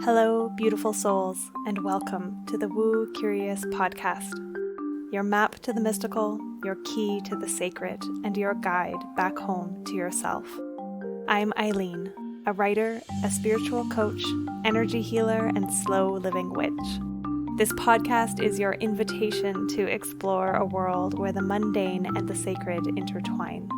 Hello, beautiful souls, and welcome to the Woo Curious podcast. Your map to the mystical, your key to the sacred, and your guide back home to yourself. I'm Eileen, a writer, a spiritual coach, energy healer, and slow living witch. This podcast is your invitation to explore a world where the mundane and the sacred intertwine.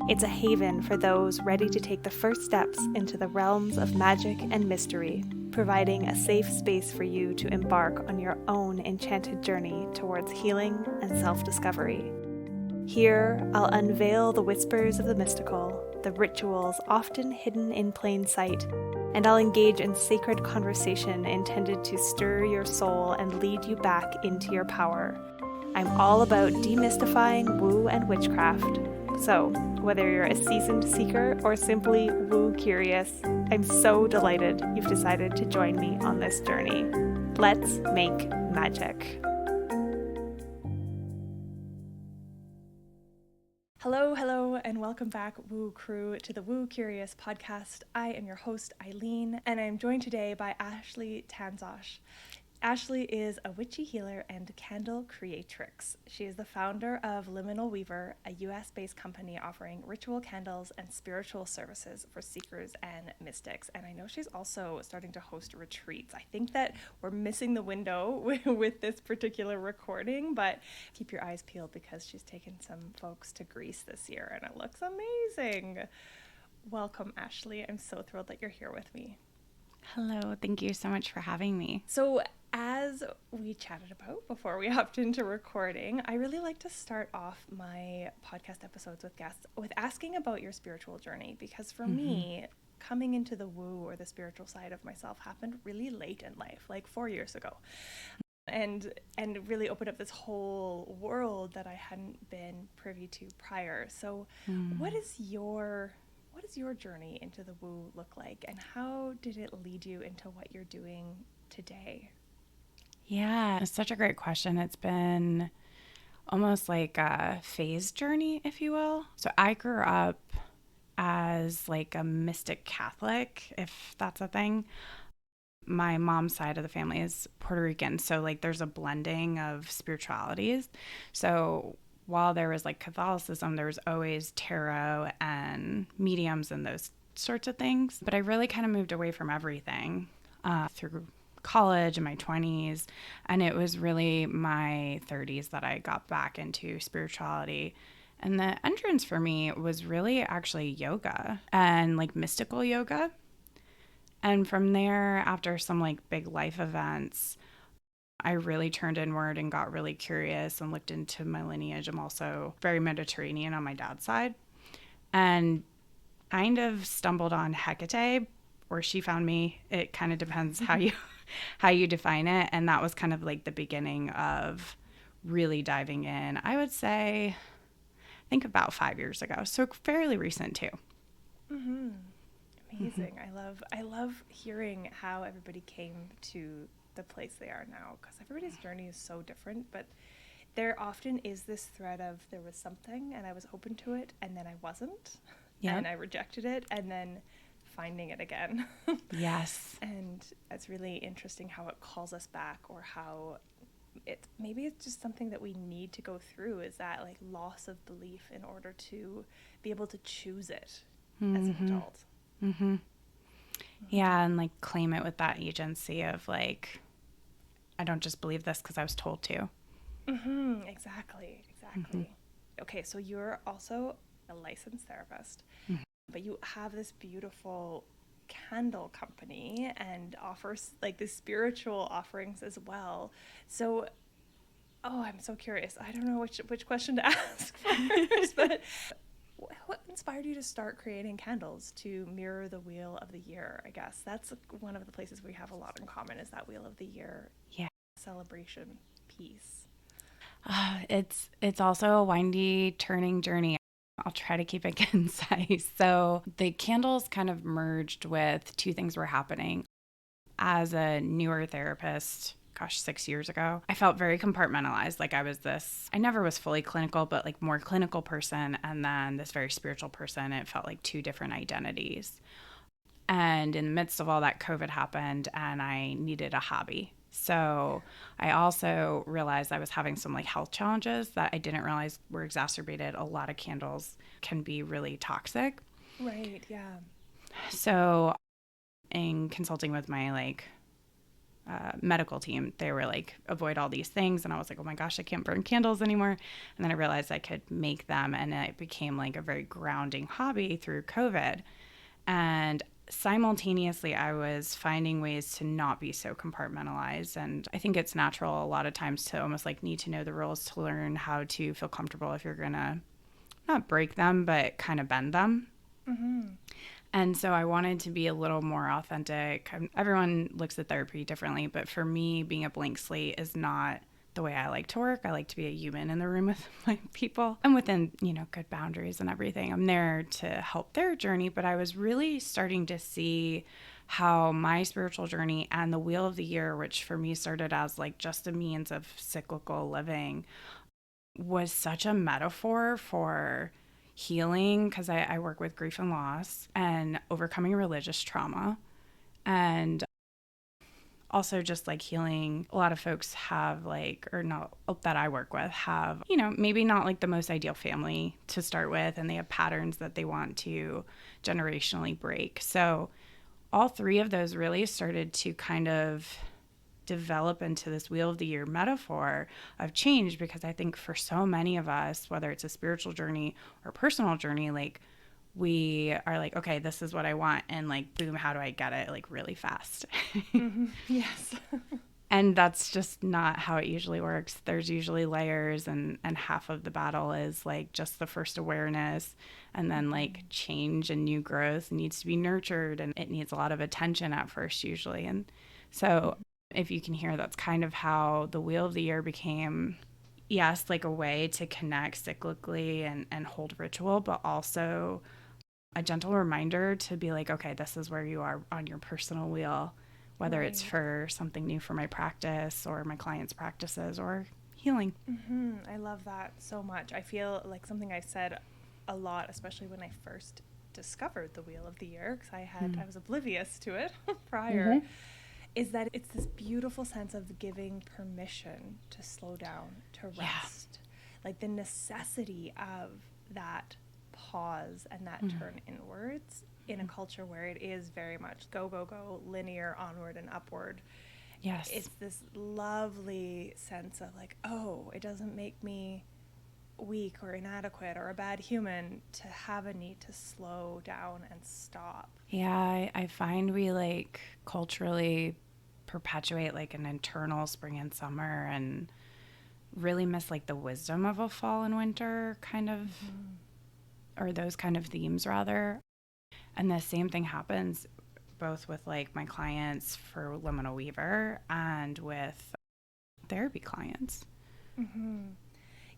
It's a haven for those ready to take the first steps into the realms of magic and mystery, providing a safe space for you to embark on your own enchanted journey towards healing and self-discovery. Here, I'll unveil the whispers of the mystical, the rituals often hidden in plain sight, and I'll engage in sacred conversation intended to stir your soul and lead you back into your power. I'm all about demystifying woo and witchcraft. So, whether you're a seasoned seeker or simply woo curious, I'm so delighted you've decided to join me on this journey. Let's make magic. Hello, and welcome back, Woo Crew, to the Woo Curious podcast. I am your host, Eileen, and I'm joined today by Ashley Tanzosh. Ashley is a witchy healer and candle creatrix. She is the founder of Liminal Weaver, a US-based company offering ritual candles and spiritual services for seekers and mystics. And I know she's also starting to host retreats. I think that we're missing the window with this particular recording, but keep your eyes peeled because she's taken some folks to Greece this year and it looks amazing. Welcome, Ashley. I'm so thrilled that you're here with me. Hello, thank you so much for having me. So as we chatted about before we hopped into recording, I really like to start off my podcast episodes with guests with asking about your spiritual journey, because for me, coming into the woo or the spiritual side of myself happened really late in life, like 4 years ago. And really opened up this whole world that I hadn't been privy to prior. So what is your journey into the woo look like, and how did it lead you into what you're doing today? Yeah, it's such a great question. It's been almost like a phased journey, if you will. So I grew up as like a mystic Catholic, if that's a thing. My mom's side of the family is Puerto Rican, so like there's a blending of spiritualities. So while there was like Catholicism, there was always tarot and mediums and those sorts of things. But I really kind of moved away from everything through college in my 20s. And it was really my 30s that I got back into spirituality. And the entrance for me was really actually yoga and like mystical yoga. And from there, after some like big life events, I really turned inward and got really curious and looked into my lineage. I'm also very Mediterranean on my dad's side, and kind of stumbled on Hecate, or she found me. It kind of depends how you define it. And that was kind of like the beginning of really diving in. I would say, I think about 5 years ago. So fairly recent too. Mm-hmm. Amazing. I love hearing how everybody came to the place they are now, because everybody's journey is so different, but there often is this thread of there was something and I was open to it and then I wasn't, and I rejected it, and then finding it again. Yes. And it's really interesting how it calls us back, or how maybe it's just something that we need to go through, is that like loss of belief in order to be able to choose it as an adult. Yeah, and like claim it with that agency of like, I don't just believe this because I was told to. Exactly. Okay, so you're also a licensed therapist, but you have this beautiful candle company and offers like the spiritual offerings as well. So, I'm so curious. I don't know which question to ask first, but what inspired you to start creating candles to mirror the wheel of the year? I guess that's one of the places we have a lot in common, is that wheel of the year celebration piece. It's also a windy turning journey. I'll try to keep it concise. So the candles kind of merged with two things were happening. As a newer therapist, 6 years ago, I felt very compartmentalized. Like I never was fully clinical, but like more clinical person. And then this very spiritual person. It felt like two different identities. And in the midst of all that, COVID happened and I needed a hobby. So I also realized I was having some like health challenges that I didn't realize were exacerbated. A lot of candles can be really toxic. Right. Yeah. So in consulting with my medical team, they were like, avoid all these things. And I was like, oh my gosh, I can't burn candles anymore. And then I realized I could make them, and it became like a very grounding hobby through COVID. And simultaneously, I was finding ways to not be so compartmentalized. And I think it's natural a lot of times to almost like need to know the rules to learn how to feel comfortable if you're going to not break them, but kind of bend them. Mm-hmm. And so I wanted to be a little more authentic. Everyone looks at therapy differently, but for me, being a blank slate is not the way I like to work. I like to be a human in the room with my people and within, good boundaries and everything. I'm there to help their journey, but I was really starting to see how my spiritual journey and the Wheel of the Year, which for me started as like just a means of cyclical living, was such a metaphor for healing, because I work with grief and loss and overcoming religious trauma, and also just like healing. A lot of folks have that I work with have, maybe not like the most ideal family to start with, and they have patterns that they want to generationally break. So all three of those really started to kind of develop into this Wheel of the Year metaphor of change, because I think for so many of us, whether it's a spiritual journey or personal journey, like we are like, okay, this is what I want, and like, boom, how do I get it like really fast? Mm-hmm. Yes. And that's just not how it usually works. There's usually layers, and half of the battle is like just the first awareness, and then like change and new growth needs to be nurtured, and it needs a lot of attention at first usually. And so if you can hear, that's kind of how the Wheel of the Year became, yes, like a way to connect cyclically and hold ritual, but also a gentle reminder to be like, okay, this is where you are on your personal wheel, whether Right. it's for something new for my practice or my clients' practices or healing. Mm-hmm. I love that so much. I feel like something I said a lot, especially when I first discovered the Wheel of the Year, because I was oblivious to it prior. Mm-hmm. Is that it's this beautiful sense of giving permission to slow down, to rest. Yeah. Like the necessity of that pause and that turn inwards in a culture where it is very much go, go, go, linear, onward and upward. Yes. It's this lovely sense of like, oh, it doesn't make me weak or inadequate or a bad human to have a need to slow down and stop. Yeah, I find we like culturally perpetuate like an internal spring and summer, and really miss like the wisdom of a fall and winter kind of, or those kind of themes rather. And the same thing happens both with like my clients for Liminal Weaver and with therapy clients. Mm-hmm.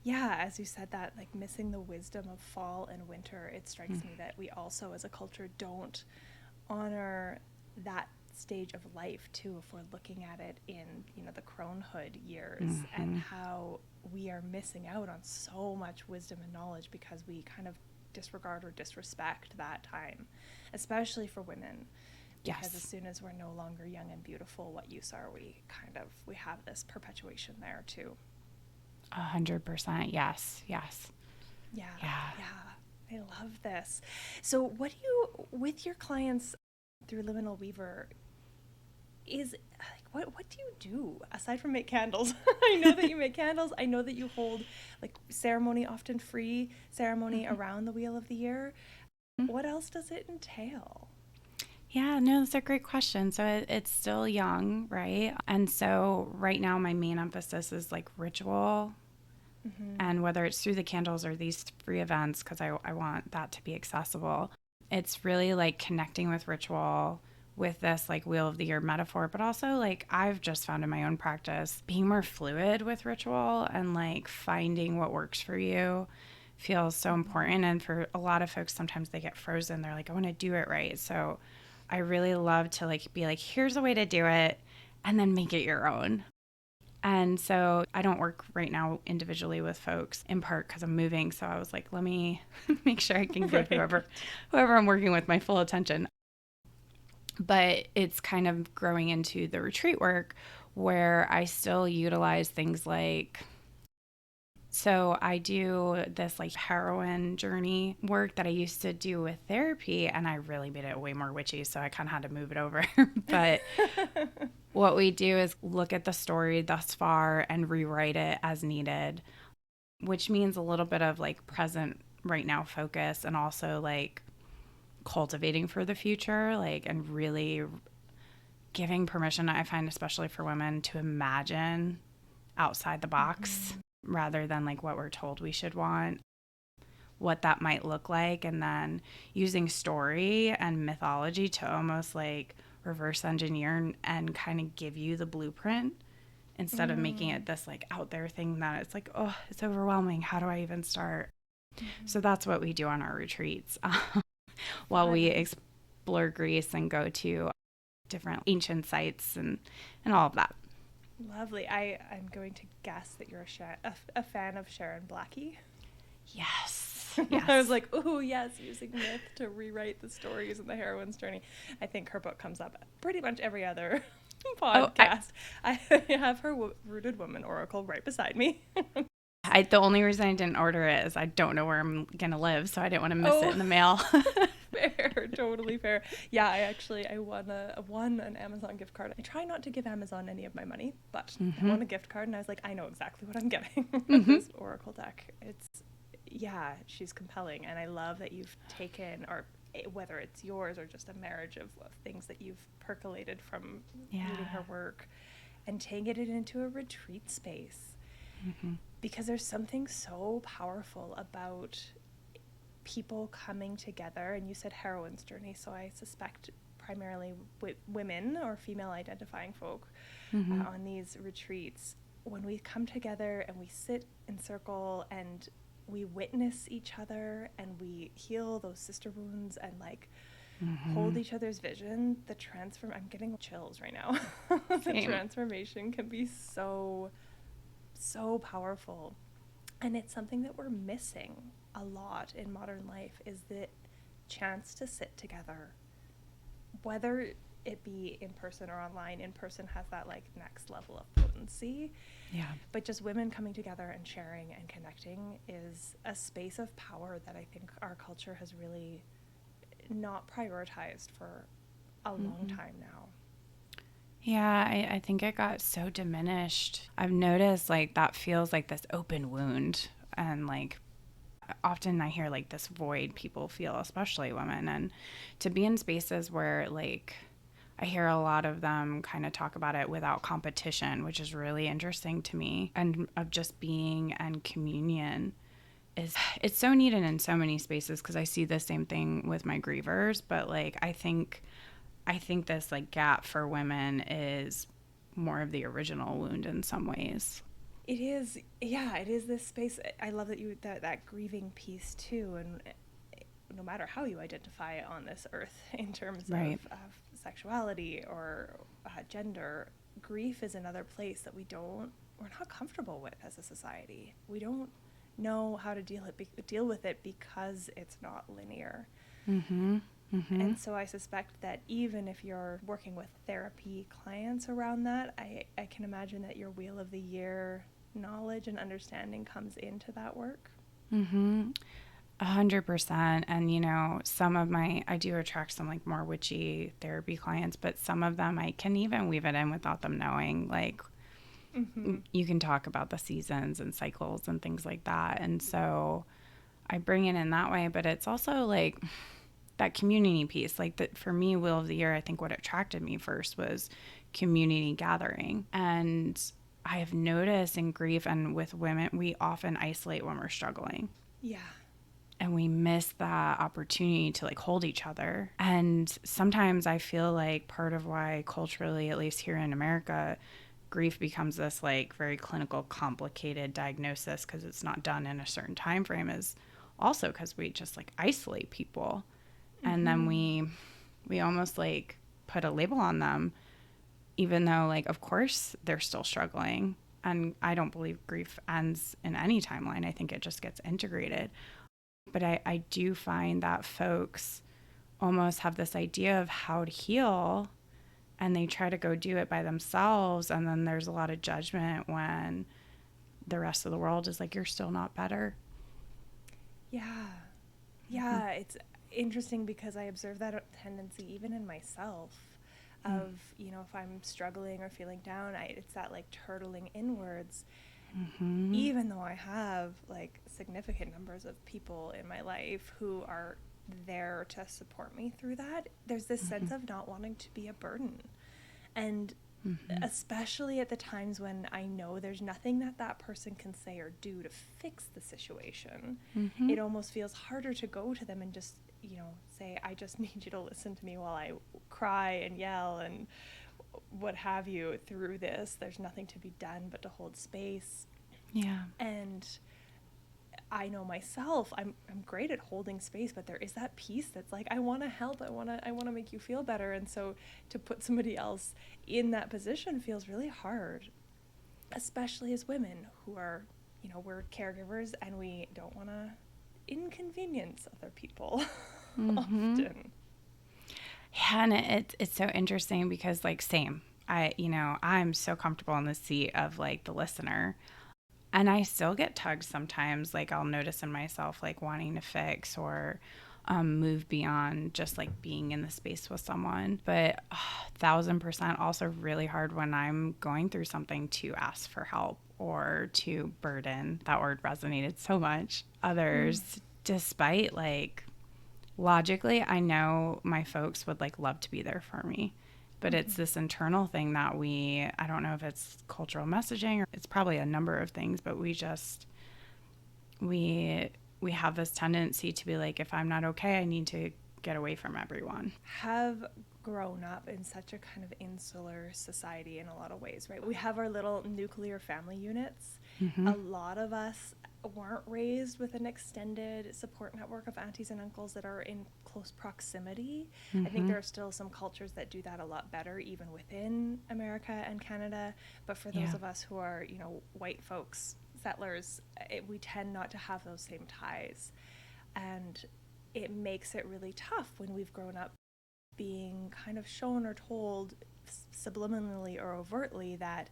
Yeah, as you said that, like missing the wisdom of fall and winter, it strikes me that we also as a culture don't honor that stage of life too, if we're looking at it in, the cronehood years, and how we are missing out on so much wisdom and knowledge because we kind of disregard or disrespect that time, especially for women. Because as soon as we're no longer young and beautiful, what use are we? We have this perpetuation there too. 100%. Yes. Yeah. I love this. So what do you, with your clients through Liminal Weaver, is like, what do you do aside from make candles? I know that you make candles. I know that you hold like ceremony, often free ceremony around the Wheel of the Year. What else does it entail? Yeah, no, that's a great question. So it's still young, right? And so right now my main emphasis is like ritual, and whether it's through the candles or these free events, because I want that to be accessible. It's really like connecting with ritual with this like Wheel of the Year metaphor, but also like I've just found in my own practice being more fluid with ritual and like finding what works for you feels so important. And for a lot of folks, sometimes they get frozen. They're like, I want to do it right. So I really love to like be like, here's a way to do it, and then make it your own. And so I don't work right now individually with folks, in part because I'm moving. So I was like, let me make sure I can give whoever I'm working with my full attention. But it's kind of growing into the retreat work where I still utilize things like, so I do this like heroine journey work that I used to do with therapy, and I really made it way more witchy, so I kind of had to move it over. But what we do is look at the story thus far and rewrite it as needed, which means a little bit of like present right now focus, and also like cultivating for the future, like, and really giving permission, I find, especially for women, to imagine outside the box rather than like what we're told we should want, what that might look like, and then using story and mythology to almost like reverse engineer and kind of give you the blueprint instead of making it this like out there thing that it's like, oh, it's overwhelming. How do I even start? So that's what we do on our retreats while we explore Greece and go to different ancient sites and all of that. Lovely. I'm going to guess that you're a fan of Sharon Blackie. Yes. I was like, ooh, yes, using myth to rewrite the stories and the heroine's journey. I think her book comes up pretty much every other podcast. I have her Rooted Woman Oracle right beside me. The only reason I didn't order it is I don't know where I'm going to live, so I didn't want to miss it in the mail. Fair, totally fair. Yeah, I won an Amazon gift card. I try not to give Amazon any of my money, but I won a gift card, and I was like, I know exactly what I'm getting. This Oracle deck. She's compelling, and I love that you've taken, or whether it's yours or just a marriage of things that you've percolated from reading her work, and taking it into a retreat space. Because there's something so powerful about people coming together, and you said heroine's journey, so I suspect primarily women or female identifying folk on these retreats. When we come together and we sit in circle and we witness each other and we heal those sister wounds and like hold each other's vision, I'm getting chills right now. The transformation can be so powerful. And it's something that we're missing a lot in modern life, is the chance to sit together, whether it be in person or online. In person has that like next level of potency. Yeah. But just women coming together and sharing and connecting is a space of power that I think our culture has really not prioritized for a long time now. Yeah, I think it got so diminished. I've noticed like that feels like this open wound, and like often I hear like this void people feel, especially women, and to be in spaces where like I hear a lot of them kind of talk about it without competition, which is really interesting to me, and of just being and communion it's so needed in so many spaces, because I see the same thing with my grievers, but like I think this like gap for women is more of the original wound in some ways. It is, yeah, it is this space. I love that grieving piece too, and no matter how you identify on this earth in terms of sexuality or gender, grief is another place that we're not comfortable with as a society. We don't know how to deal with it because it's not linear. And so I suspect that even if you're working with therapy clients around that, I can imagine that your Wheel of the Year knowledge and understanding comes into that work. 100%. And, you know, I do attract some like more witchy therapy clients, but some of them I can even weave it in without them knowing, like, you can talk about the seasons and cycles and things like that. And so I bring it in that way, but it's also like that community piece. Like that for me, Wheel of the Year, I think what attracted me first was community gathering. And I have noticed in grief and with women, we often isolate when we're struggling. Yeah. And we miss that opportunity to like hold each other. And sometimes I feel like part of why culturally, at least here in America, grief becomes this like very clinical, complicated diagnosis because it's not done in a certain time frame is also because we just like isolate people. And then we almost like put a label on them, even though like, of course they're still struggling. And I don't believe grief ends in any timeline. I think it just gets integrated. But I do find that folks almost have this idea of how to heal, and they try to go do it by themselves. And then there's a lot of judgment when the rest of the world is like, you're still not better. Yeah. Yeah. It's interesting because I observe that tendency even in myself of, you know, if I'm struggling or feeling down, it's that like turtling inwards. Even though I have like significant numbers of people in my life who are there to support me through that, there's this sense of not wanting to be a burden. And especially at the times when I know there's nothing that that person can say or do to fix the situation, it almost feels harder to go to them and just, you know, say, I just need you to listen to me while I cry and yell and what have you through this. There's nothing to be done but to hold space. Yeah. And I know myself, I'm great at holding space, but there is that piece that's like, I want to help. I want to make you feel better. And so to put somebody else in that position feels really hard, especially as women who are, you know, we're caregivers and we don't want to inconvenience other people often. Yeah, and it's so interesting because like same. I'm so comfortable in the seat of like the listener. And I still get tugged sometimes. Like I'll notice in myself like wanting to fix or move beyond just like being in the space with someone. But 1,000% also really hard when I'm going through something to ask for help or to burden. That word resonated so much. Others, despite like logically, I know my folks would like love to be there for me. But it's this internal thing that I don't know if it's cultural messaging or it's probably a number of things, but we have this tendency to be like, if I'm not okay, I need to get away from everyone. Have grown up in such a kind of insular society in a lot of ways, right? We have our little nuclear family units. A lot of us weren't raised with an extended support network of aunties and uncles that are in close proximity. I think there are still some cultures that do that a lot better, even within America and Canada. But for those of us who are, you know, white folks, settlers, we tend not to have those same ties. And it makes it really tough when we've grown up being kind of shown or told subliminally or overtly that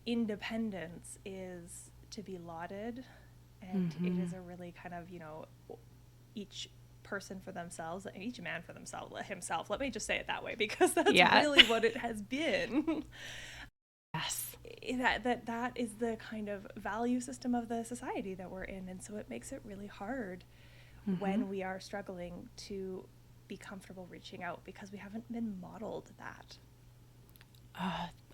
independence is to be lauded, and it is a really kind of, you know, each person for themselves, each man for himself. Let me just say it that way, because that's really what it has been. Yes. That is the kind of value system of the society that we're in, and so it makes it really hard when we are struggling to be comfortable reaching out because we haven't been modeled that.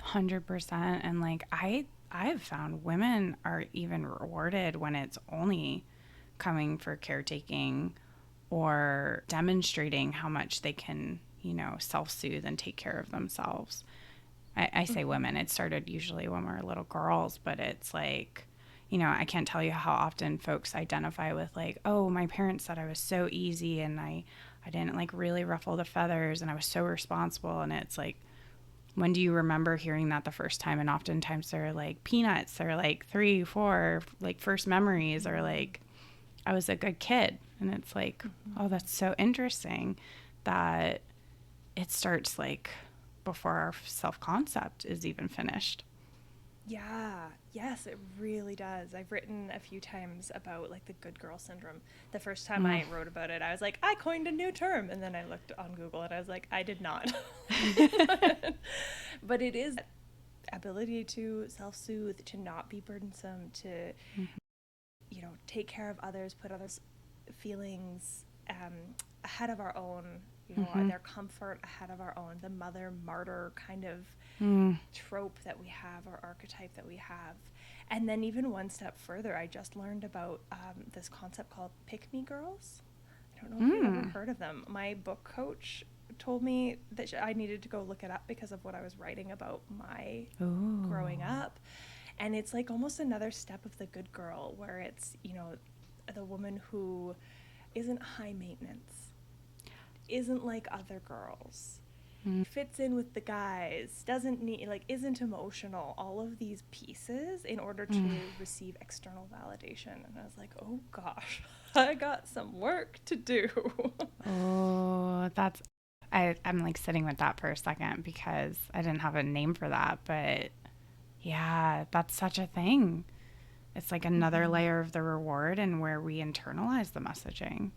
100%. And like I've found women are even rewarded when it's only coming for caretaking or demonstrating how much they can, you know, self-soothe and take care of themselves. I say women. It started usually when we were little girls, but it's like, you know, I can't tell you how often folks identify with like, oh, my parents said I was so easy and I didn't like really ruffle the feathers and I was so responsible. And it's like, when do you remember hearing that the first time? And oftentimes they're like peanuts. They're like 3, 4, like first memories are like, I was a good kid. And it's like, oh, that's so interesting that it starts like before our self-concept is even finished. Yeah, yes, it really does. I've written a few times about like the good girl syndrome. The first time I wrote about it, I was like, I coined a new term. And then I looked on Google and I was like, I did not. But it is ability to self-soothe, to not be burdensome, to, you know, take care of others, put others' feelings ahead of our own, you know, their comfort ahead of our own, the mother martyr kind of trope that we have, or archetype that we have. And then even one step further, I just learned about this concept called pick-me girls. I don't know if you've ever heard of them. My book coach told me that I needed to go look it up because of what I was writing about my growing up. And it's like almost another step of the good girl, where it's, you know, the woman who isn't high maintenance, isn't like other girls, fits in with the guys, doesn't need, like, isn't emotional, all of these pieces in order to receive external validation. And I was like, oh gosh, I got some work to do. Oh, I'm like sitting with that for a second because I didn't have a name for that, but yeah, that's such a thing. It's like another layer of the reward and where we internalize the messaging.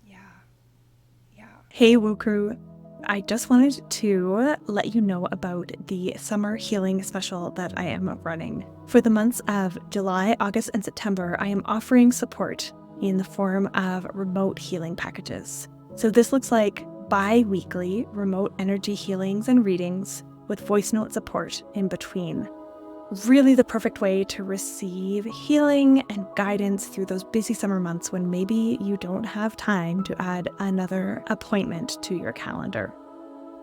Yeah. Hey, Woo Crew. I just wanted to let you know about the summer healing special that I am running. For the months of July, August, and September, I am offering support in the form of remote healing packages. So this looks like bi-weekly remote energy healings and readings with voice note support in between. Really the perfect way to receive healing and guidance through those busy summer months when maybe you don't have time to add another appointment to your calendar.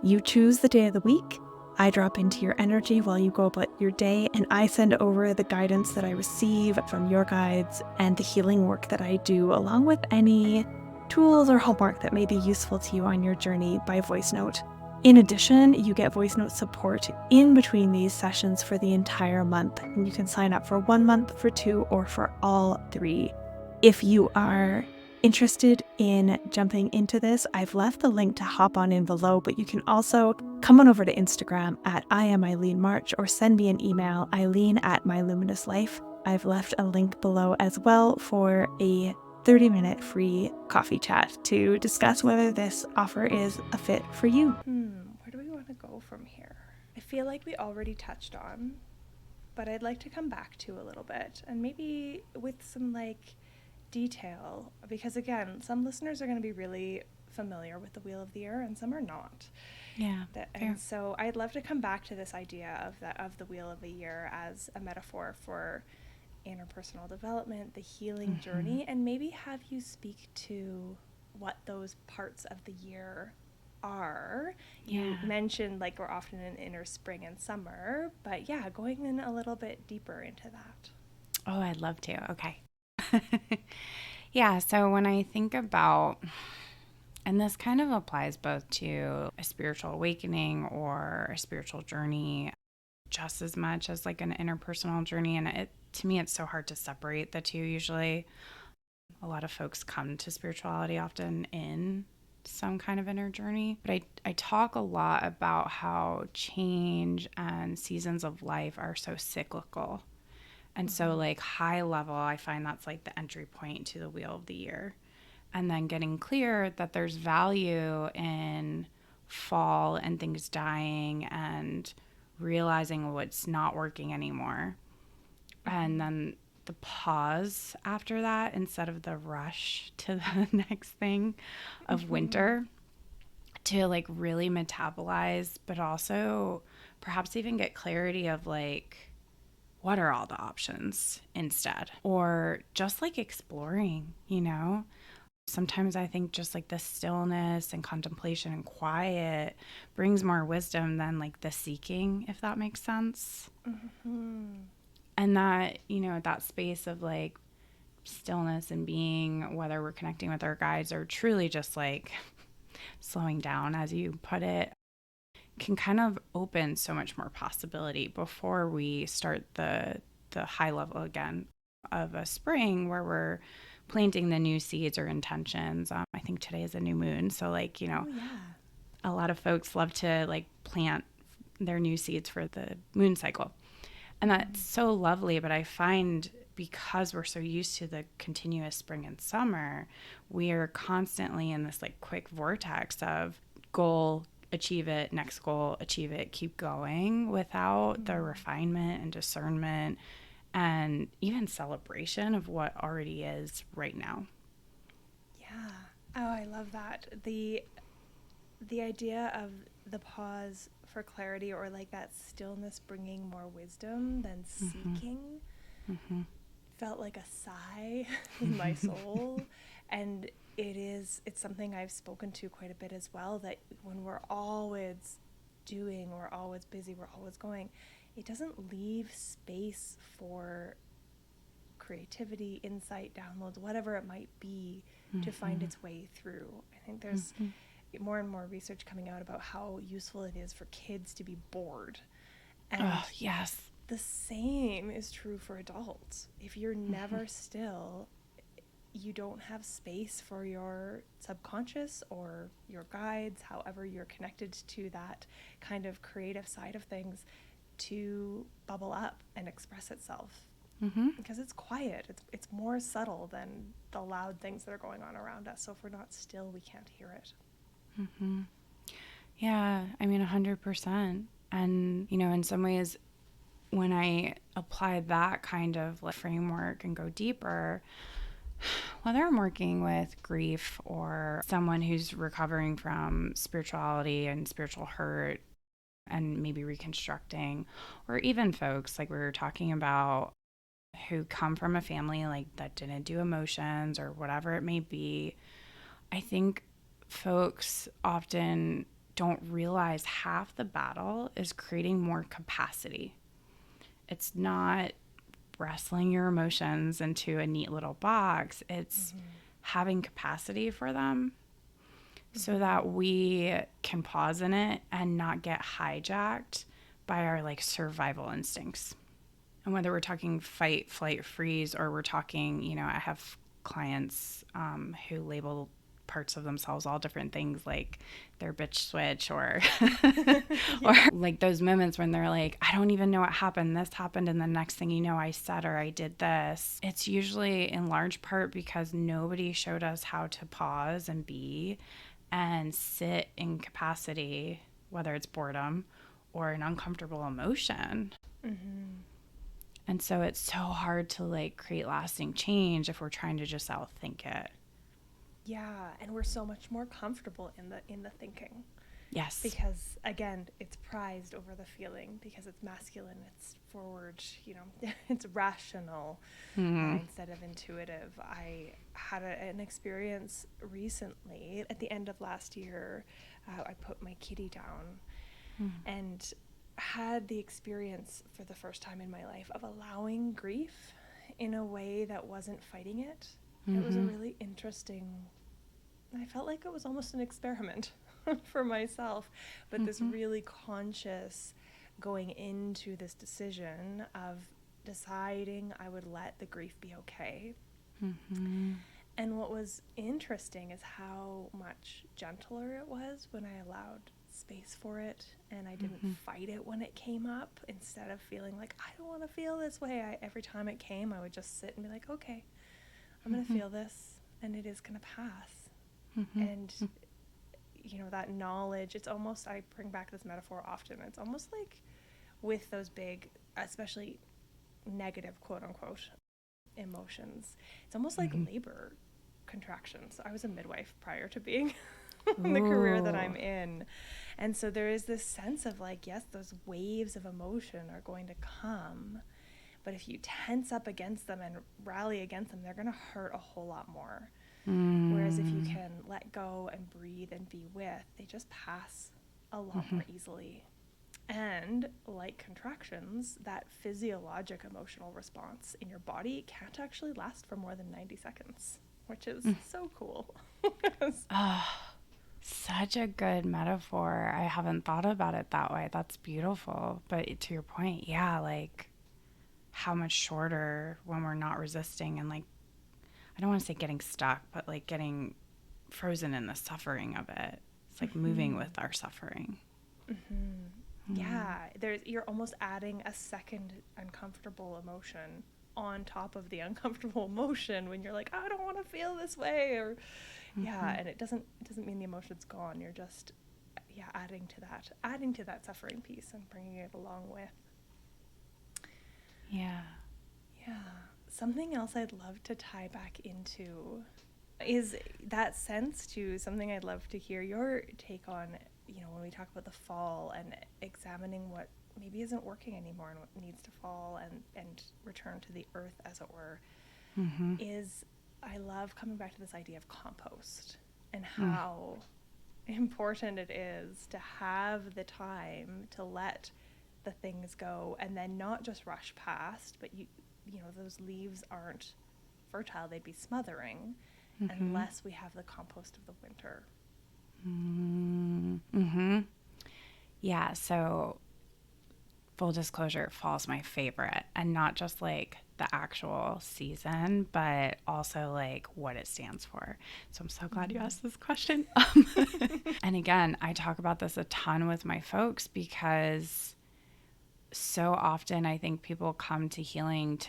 You choose the day of the week, I drop into your energy while you go about your day, and I send over the guidance that I receive from your guides and the healing work that I do, along with any tools or homework that may be useful to you on your journey by voice note. In addition, you get voice note support in between these sessions for the entire month, and you can sign up for 1 month, for 2, or for all 3. If you are interested in jumping into this, I've left the link to hop on in below, but you can also come on over to Instagram at I am Eileen March or send me an email, Eileen@myluminous.life. I've left a link below as well for a 30-minute free coffee chat to discuss whether this offer is a fit for you. Where do we want to go from here? I feel like we already touched on, but I'd like to come back to a little bit, and maybe with some like detail, because again, some listeners are going to be really familiar with the Wheel of the Year and some are not. Yeah. And so I'd love to come back to this idea of the Wheel of the Year as a metaphor for interpersonal development, the healing journey, and maybe have you speak to what those parts of the year are. You mentioned like we're often in inner spring and summer, but yeah, going in a little bit deeper into that. Oh, I'd love to. Okay. Yeah, so when I think about, and this kind of applies both to a spiritual awakening or a spiritual journey just as much as like an interpersonal journey, and to me it's so hard to separate the two usually. A lot of folks come to spirituality often in some kind of inner journey, but I talk a lot about how change and seasons of life are so cyclical. And so like high level, I find that's like the entry point to the Wheel of the Year. And then getting clear that there's value in fall and things dying and realizing what's not working anymore. And then the pause after that instead of the rush to the next thing of winter, to like really metabolize, but also perhaps even get clarity of like, what are all the options instead? Or just like exploring, Sometimes I think just like the stillness and contemplation and quiet brings more wisdom than like the seeking, if that makes sense. And that, that space of like stillness and being, whether we're connecting with our guides or truly just like slowing down, as you put it, can kind of open so much more possibility before we start the high level again of a spring where we're planting the new seeds or intentions. I think today is a new moon. So like, a lot of folks love to like plant their new seeds for the moon cycle. And that's so lovely. But I find because we're so used to the continuous spring and summer, we are constantly in this like quick vortex of goal, achieve it, next goal, achieve it, keep going without the refinement and discernment and even celebration of what already is right now. Yeah. Oh, I love that. The idea of the pause for clarity, or like that stillness bringing more wisdom than seeking, felt like a sigh in my soul. And it's something I've spoken to quite a bit as well, that when we're always doing, we're always busy, we're always going, it doesn't leave space for creativity, insight, downloads, whatever it might be, to find its way through. I think there's more and more research coming out about how useful it is for kids to be bored. And Oh, yes. the same is true for adults. If you're never still, you don't have space for your subconscious or your guides, however you're connected to that kind of creative side of things, to bubble up and express itself. Because it's quiet. It's more subtle than the loud things that are going on around us. So if we're not still, we can't hear it. Yeah, I mean, 100%. And, you know, in some ways, when I apply that kind of like framework and go deeper, whether I'm working with grief or someone who's recovering from spirituality and spiritual hurt and maybe reconstructing, or even folks like we were talking about who come from a family like that didn't do emotions or whatever it may be, I think folks often don't realize half the battle is creating more capacity. It's not wrestling your emotions into a neat little box. It's having capacity for them so that we can pause in it and not get hijacked by our like survival instincts. And whether we're talking fight, flight, freeze, or we're talking, you know, I have clients who label parts of themselves all different things, like their bitch switch or or like those moments when they're like, I don't even know what happened. This happened. And the next thing you know, I said, or I did this. It's usually in large part because nobody showed us how to pause and be and sit in capacity, whether it's boredom or an uncomfortable emotion. And so it's so hard to like create lasting change if we're trying to just outthink it. Yeah, and we're so much more comfortable in the thinking. Yes. Because again, it's prized over the feeling because it's masculine, it's forward, you know, it's rational instead of intuitive. I had an experience recently at the end of last year. I put my kitty down and had the experience for the first time in my life of allowing grief in a way that wasn't fighting it. It was a really interesting, I felt like it was almost an experiment for myself, but this really conscious going into this decision of deciding I would let the grief be okay. And what was interesting is how much gentler it was when I allowed space for it and I didn't fight it when it came up. Instead of feeling like I don't want to feel this way, every time it came I would just sit and be like, okay, I'm going to feel this and it is going to pass. And you know, that knowledge, it's almost, I bring back this metaphor often, it's almost like with those big, especially negative quote unquote emotions, it's almost like labor contractions. I was a midwife prior to being in the career that I'm in, and so there is this sense of like, yes, those waves of emotion are going to come, but if you tense up against them and rally against them, they're going to hurt a whole lot more. Whereas if you can let go and breathe and be with, they just pass a lot more easily. And like contractions, that physiologic emotional response in your body can't actually last for more than 90 seconds, which is so cool. Such a good metaphor. I haven't thought about it that way. That's beautiful. But to your point, yeah, like how much shorter when we're not resisting and like, I don't want to say getting stuck, but like getting frozen in the suffering of it. It's like moving with our suffering. Yeah, you're almost adding a second uncomfortable emotion on top of the uncomfortable emotion when you're like, I don't want to feel this way, or and it doesn't mean the emotion's gone. You're just adding to that suffering piece and bringing it along with. Yeah. Something else I'd love to tie back into is that sense to something I'd love to hear your take on, you know, when we talk about the fall and examining what maybe isn't working anymore and what needs to fall and return to the earth, as it were, is I love coming back to this idea of compost and how important it is to have the time to let the things go and then not just rush past, but you know, those leaves aren't fertile, they'd be smothering unless we have the compost of the winter. Mm-hmm. Yeah, so full disclosure, fall's my favorite, and not just like the actual season, but also like what it stands for. So I'm so glad you asked this question. And again, I talk about this a ton with my folks because so often I think people come to healing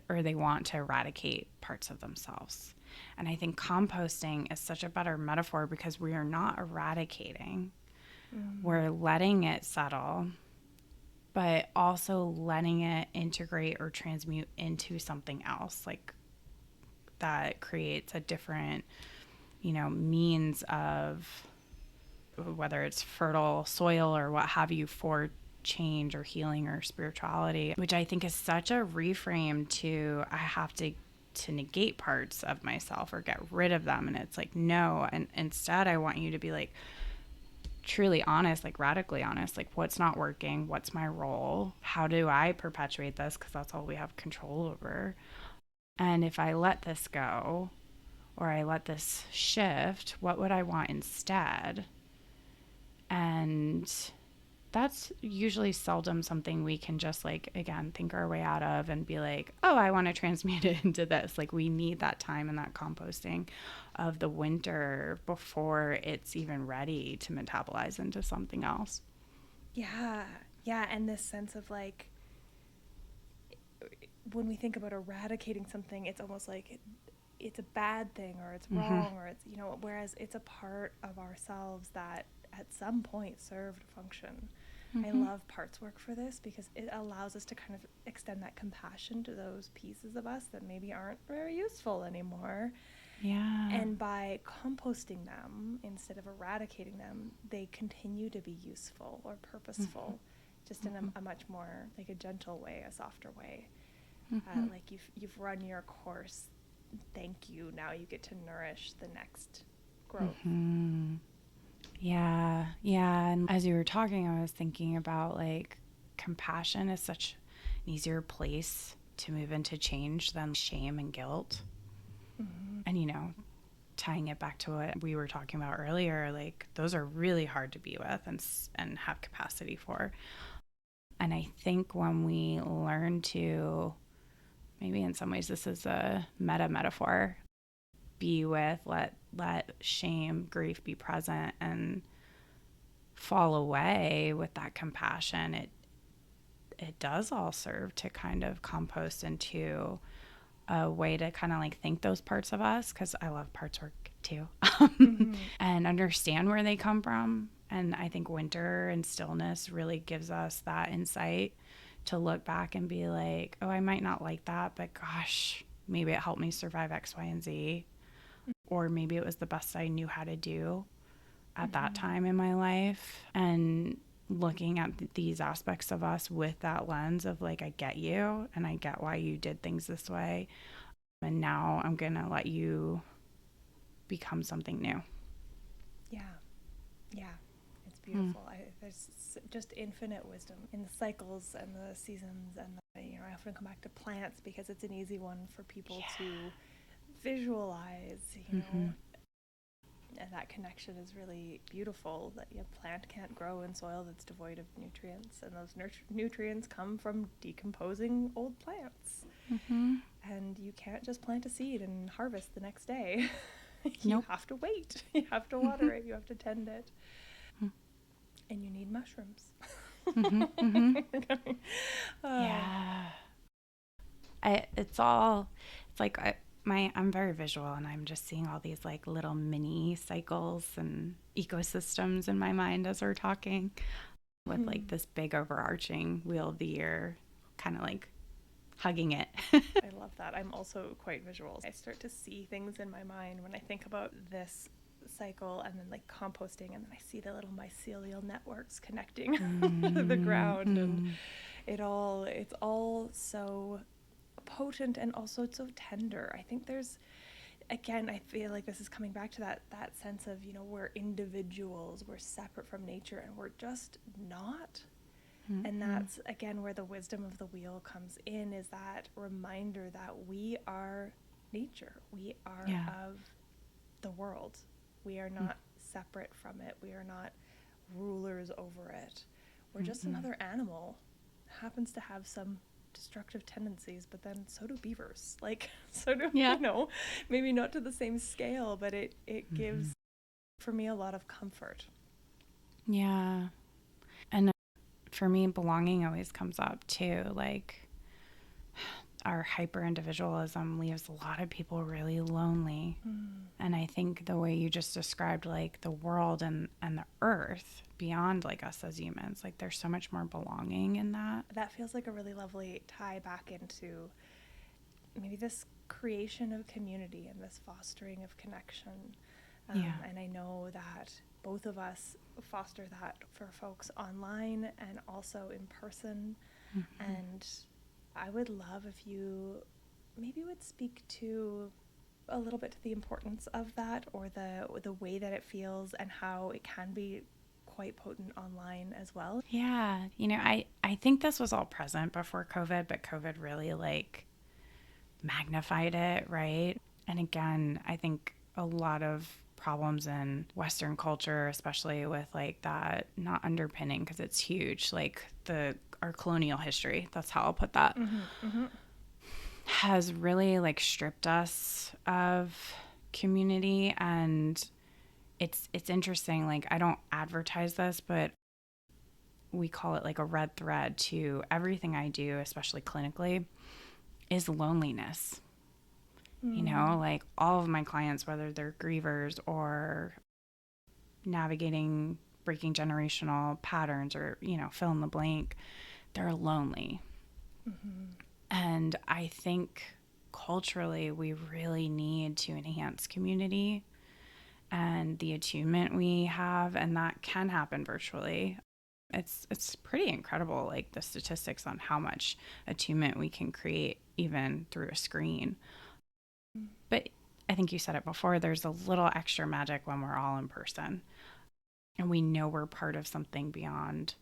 or they want to eradicate parts of themselves. And I think composting is such a better metaphor because we are not eradicating. We're letting it settle, but also letting it integrate or transmute into something else, like that creates a different, means of whether it's fertile soil or what have you for change or healing or spirituality, which I think is such a reframe to I have to negate parts of myself or get rid of them. And it's like, no. And instead I want you to be like truly honest, like radically honest, like what's not working, what's my role, how do I perpetuate this, because that's all we have control over. And if I let this go or I let this shift, what would I want instead? And that's usually seldom something we can just like, again, think our way out of and be like, oh, I want to transmute it into this. Like we need that time and that composting of the winter before it's even ready to metabolize into something else. Yeah. Yeah. And this sense of like, when we think about eradicating something, it's almost like it's a bad thing or it's wrong or it's, whereas it's a part of ourselves that at some point served a function. I love parts work for this because it allows us to kind of extend that compassion to those pieces of us that maybe aren't very useful anymore. Yeah. And by composting them instead of eradicating them, they continue to be useful or purposeful, just in a much more like a gentle way, a softer way. Like you've run your course. Thank you. Now you get to nourish the next growth. Yeah. And as you were talking, I was thinking about like compassion is such an easier place to move into change than shame and guilt. And, tying it back to what we were talking about earlier, like those are really hard to be with and have capacity for. And I think when we learn to, maybe in some ways this is a metaphor, be with, let shame, grief be present and fall away with that compassion, it does all serve to kind of compost into a way to kind of like thank those parts of us, because I love parts work too, and understand where they come from. And I think winter and stillness really gives us that insight to look back and be like, oh, I might not like that, but gosh, maybe it helped me survive X, Y, and Z. Or maybe it was the best I knew how to do at that time in my life. And looking at these aspects of us with that lens of like, I get you and I get why you did things this way. And now I'm going to let you become something new. Yeah. It's beautiful. There's just infinite wisdom in the cycles and the seasons. And I often come back to plants because it's an easy one for people to visualize, and that connection is really beautiful, that a plant can't grow in soil that's devoid of nutrients, and those nutrients come from decomposing old plants. And you can't just plant a seed and harvest the next day. You have to wait, you have to water it, you have to tend it, and you need mushrooms. I'm very visual, and I'm just seeing all these like little mini cycles and ecosystems in my mind as we're talking, with like this big overarching wheel of the year kind of like hugging it. I love that. I'm also quite visual. I start to see things in my mind when I think about this cycle, and then like composting, and then I see the little mycelial networks connecting to the ground, and it's all so potent and also so tender. I think there's, again, I feel like this is coming back to that sense of, we're individuals, we're separate from nature, and we're just not. And that's, again, where the wisdom of the wheel comes in, is that reminder that we are nature. We are of the world. We are not separate from it. We are not rulers over it. We're just another animal. Happens to have some destructive tendencies, but then so do beavers. Like, so do, you know, maybe not to the same scale, but it gives, for me, a lot of comfort. Yeah. And for me, belonging always comes up too. Like, our hyper individualism leaves a lot of people really lonely. And I think the way you just described, like, the world and the earth beyond, like, us as humans, like, there's so much more belonging in that. That feels like a really lovely tie back into maybe this creation of community and this fostering of connection. And I know that both of us foster that for folks online and also in person. And I would love if you maybe would speak to a little bit to the importance of that, or the way that it feels and how it can be quite potent online as well. Yeah. You know, I think this was all present before COVID, but COVID really, like, magnified it, right? And again, I think a lot of problems in Western culture, especially with, like, that not underpinning, because it's huge, like our colonial history, that's how I'll put that, has really, like, stripped us of community. And it's interesting, like, I don't advertise this, but we call it like a red thread to everything I do, especially clinically, is loneliness. You know, like, all of my clients, whether they're grievers or navigating breaking generational patterns or, you know, fill in the blank, they're lonely. And I think culturally we really need to enhance community and the attunement we have, and that can happen virtually. It's pretty incredible, like, the statistics on how much attunement we can create even through a screen. But I think you said it before, there's a little extra magic when we're all in person and we know we're part of something beyond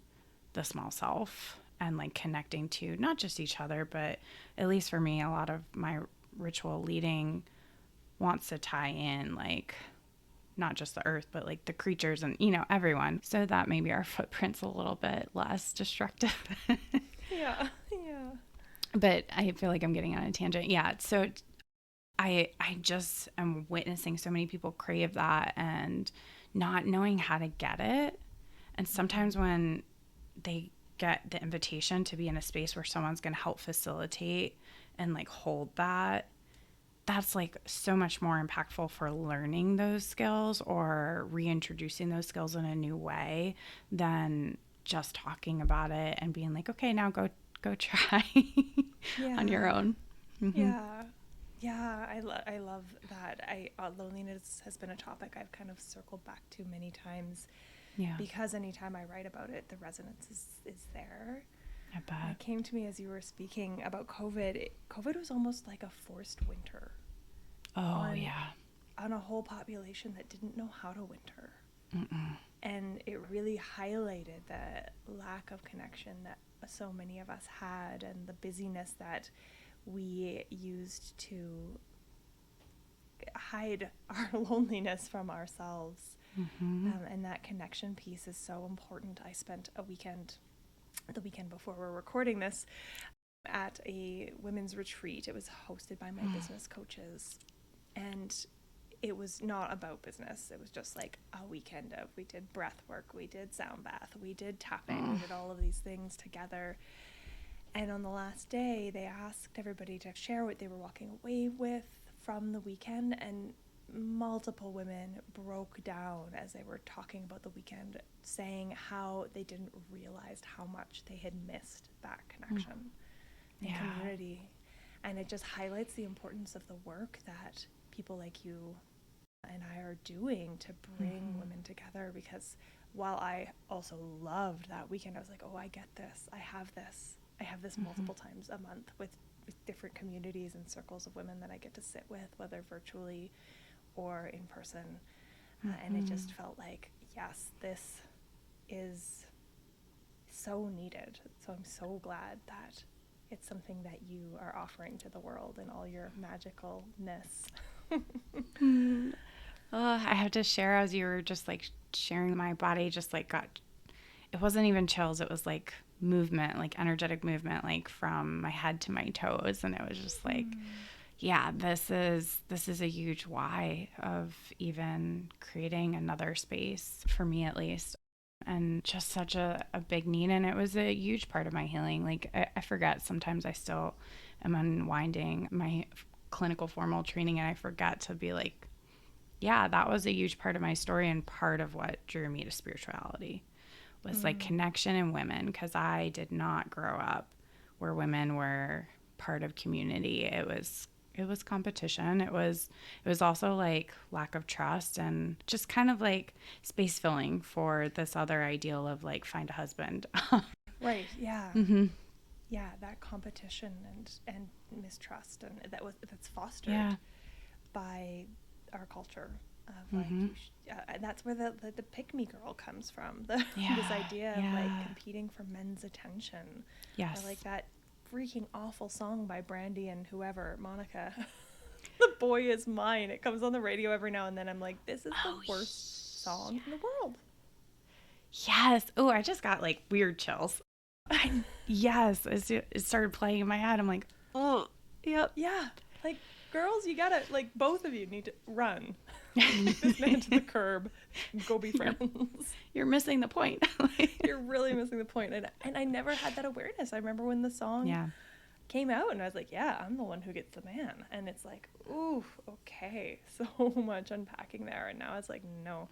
the small self, and, like, connecting to not just each other, but at least for me, a lot of my ritual leading wants to tie in, like, not just the earth, but, like, the creatures and, you know, everyone, so that maybe our footprint's a little bit less destructive. Yeah. But I feel like I'm getting on a tangent. Yeah. So I just am witnessing so many people crave that and not knowing how to get it. And sometimes when they get the invitation to be in a space where someone's going to help facilitate and, like, hold that, that's, like, so much more impactful for learning those skills or reintroducing those skills in a new way than just talking about it and being like, okay, now go try on your own. Yeah, I love that. Loneliness has been a topic I've kind of circled back to many times. Yeah. Because anytime I write about it, the resonance is there. I bet. And it came to me as you were speaking about COVID. COVID was almost like a forced winter. On a whole population that didn't know how to winter. And it really highlighted the lack of connection that so many of us had, and the busyness that we used to hide our loneliness from ourselves. And that connection piece is so important. I spent the weekend before we're recording this, at a women's retreat. It was hosted by my business coaches, and it was not about business. It was just like a weekend of, we did breath work, we did sound bath, we did tapping, we did all of these things together. And on the last day, they asked everybody to share what they were walking away with from the weekend, and multiple women broke down as they were talking about the weekend, saying how they didn't realize how much they had missed that connection and community. And it just highlights the importance of the work that people like you and I are doing to bring women together. Because while I also loved that weekend, I was like, oh, I get this. I have this multiple times a month with different communities and circles of women that I get to sit with, whether virtually or in person. And it just felt like, yes, this is so needed. So I'm so glad that it's something that you are offering to the world in all your magicalness. I have to share, as you were just like sharing, my body just like it wasn't even chills. It was like movement, like energetic movement, like from my head to my toes. And it was just like, yeah, this is a huge why of even creating another space, for me at least. And just such a big need. And it was a huge part of my healing. Like I forget, sometimes I still am unwinding my clinical formal training and I forget to be like, yeah, that was a huge part of my story and part of what drew me to spirituality was like connection in women, because I did not grow up where women were part of community. It was competition. It was also like lack of trust and just kind of like space filling for this other ideal of like find a husband. Right. Yeah. Mm-hmm. Yeah. That competition and mistrust, and that's fostered by our culture. Of like, and that's where the pick me girl comes from. This idea of like competing for men's attention. Yes. Or like that freaking awful song by Brandy and whoever, Monica. The Boy Is Mine. It comes on the radio every now and then. I'm like, this is the worst song in the world. Yes. Oh, I just got like weird chills. Yes. As it started playing in my head, I'm like, oh, yep. Yeah. Like, girls, you gotta, like, both of you need to run. Leave this man to the curb. Go be friends. You're missing the point. You're really missing the point. And I never had that awareness. I remember when the song came out and I was like, yeah, I'm the one who gets the man. And it's like, ooh, okay. So much unpacking there. And now it's like, no,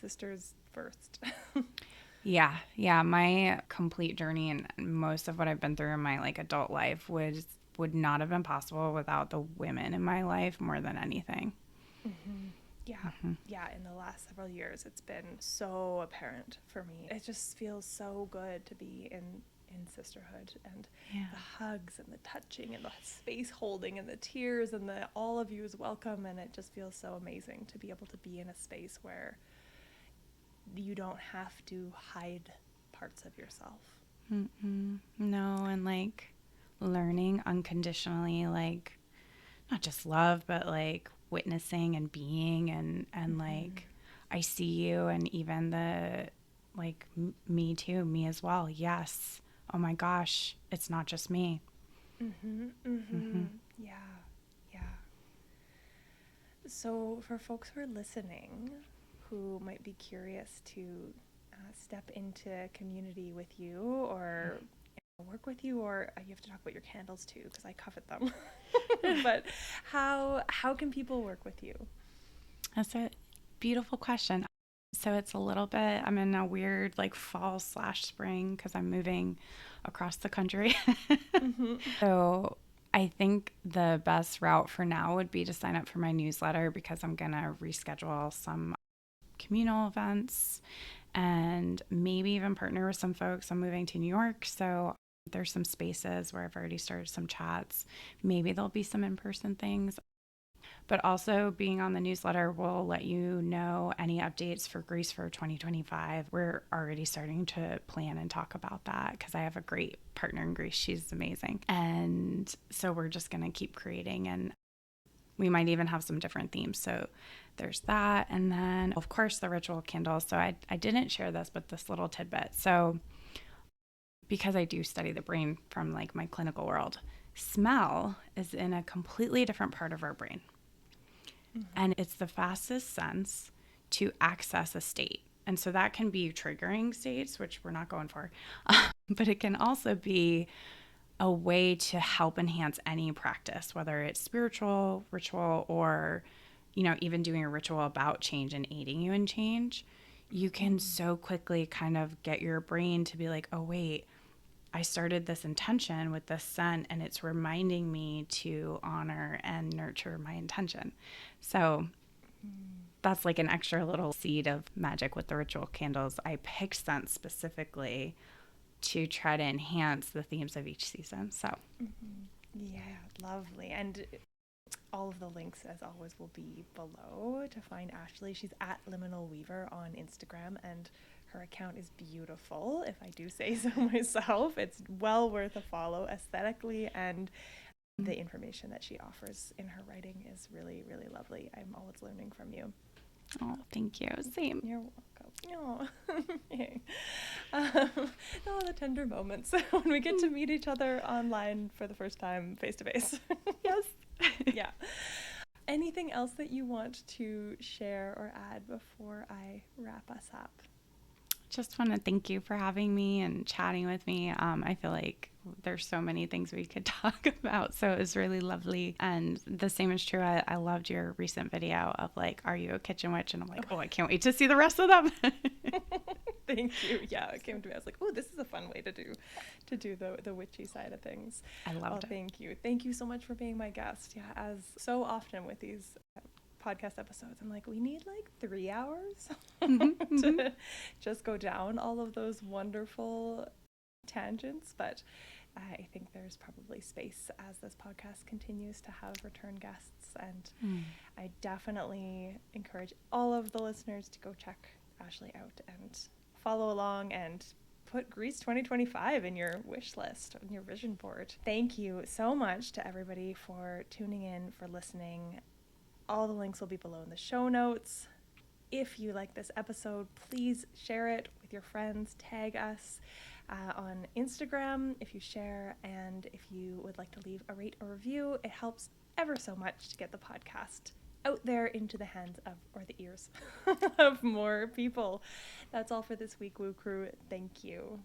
sisters first. Yeah. My complete journey and most of what I've been through in my like adult life would not have been possible without the women in my life more than anything. Mm-hmm. Yeah. Mm-hmm. Yeah. In the last several years, it's been so apparent for me. It just feels so good to be in sisterhood, and the hugs and the touching and the space holding and the tears and the all of you is welcome. And it just feels so amazing to be able to be in a space where you don't have to hide parts of yourself. Mm-mm. No. And like learning unconditionally, like not just love, but like witnessing and being and like I see you, and even the like me too, me as well. Yes. Oh my gosh, it's not just me. Yeah. So for folks who are listening who might be curious to step into community with you or work with you, or you have to talk about your candles too because I covet them. But how can people work with you? That's a beautiful question. So it's a little bit, I'm in a weird like fall/spring because I'm moving across the country. So I think the best route for now would be to sign up for my newsletter, because I'm going to reschedule some communal events and maybe even partner with some folks. I'm moving to New York, so there's some spaces where I've already started some chats. Maybe there'll be some in-person things. But also being on the newsletter will let you know any updates for Greece for 2025. We're already starting to plan and talk about that because I have a great partner in Greece. She's amazing. And so we're just going to keep creating, and we might even have some different themes. So there's that. And then, of course, the ritual candles. So I didn't share this, but this little tidbit. So because I do study the brain from like my clinical world, smell is in a completely different part of our brain. And it's the fastest sense to access a state. And so that can be triggering states, which we're not going for. But it can also be a way to help enhance any practice, whether it's spiritual, ritual, or, you know, even doing a ritual about change and aiding you in change. You can so quickly kind of get your brain to be like, oh, wait, I started this intention with this scent, and it's reminding me to honor and nurture my intention. So that's like an extra little seed of magic with the ritual candles. I picked scents specifically to try to enhance the themes of each season. So yeah, lovely. And all of the links, as always, will be below to find Ashley. She's at Liminal Weaver on Instagram, and her account is beautiful, if I do say so myself. It's well worth a follow aesthetically, and the information that she offers in her writing is really, really lovely. I'm always learning from you. Oh, thank you. Same. You're welcome. Oh, the tender moments when we get to meet each other online for the first time, face to face. Yes. Yeah. Anything else that you want to share or add before I wrap us up? Just want to thank you for having me and chatting with me. I feel like there's so many things we could talk about, so it was really lovely. And the same is true. I loved your recent video of like, are you a kitchen witch? And I'm like, oh, I can't wait to see the rest of them. Thank you. Yeah, it came to me. I was like, oh, this is a fun way to do the witchy side of things. I loved it. Thank you. Thank you so much for being my guest. Yeah, as so often with these podcast episodes, I'm like, we need like 3 hours to just go down all of those wonderful tangents, but I think there's probably space as this podcast continues to have return guests, and I definitely encourage all of the listeners to go check Ashley out and follow along and put Greece 2025 in your wish list, on your vision board. Thank you so much to everybody for tuning in, for listening. All the links will be below in the show notes. If you like this episode, please share it with your friends. Tag us on Instagram if you share. And if you would like to leave a rate or review, it helps ever so much to get the podcast out there into the hands of, or the ears of more people. That's all for this week, Woo Crew. Thank you.